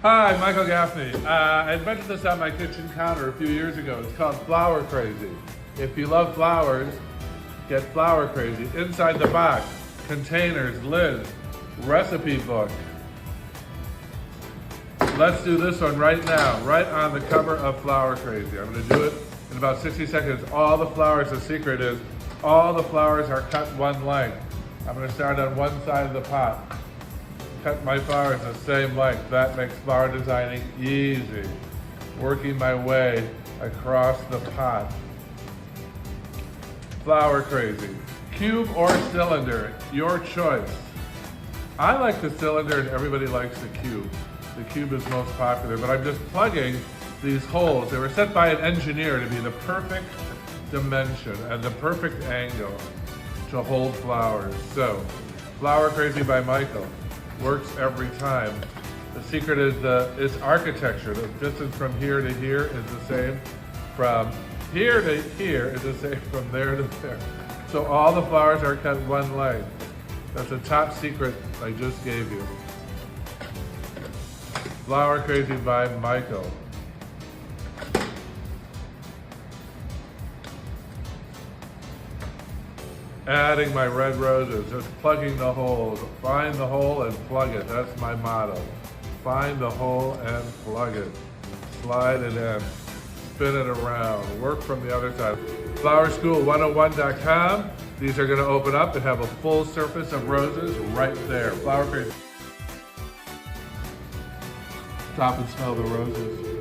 Hi, Michael Gaffney. I invented this on my kitchen counter a few years ago. It's called Flower Crazy. If you love flowers, get Flower Crazy. Inside the box, containers, lids, recipe book. Let's do this one right now, right on the cover of Flower Crazy. I'm going to do it in about 60 seconds. All the flowers, the secret is, all the flowers are cut one length. I'm going to start on one side of the pot. Cut my flowers the same length. That makes flower designing easy. Working my way across the pot. Flower Crazy. Cube or cylinder, your choice. I like the cylinder and everybody likes the cube. The cube is most popular, but I'm just plugging these holes. They were set by an engineer to be the perfect dimension and the perfect angle to hold flowers. So, Flower Crazy by Michael. Works every time. The secret is architecture. The distance from here to here is the same. From here to here is the same from there to there. So all the flowers are cut one length. That's a top secret I just gave you. Flower Crazy by Michael. Adding my red roses, just plugging the holes. Find the hole and plug it. That's my motto. Find the hole and plug it. Slide it in. Spin it around. Work from the other side. Flowerschool101.com. These are going to open up and have a full surface of roses right there. Flower Crazy. Stop and smell the roses.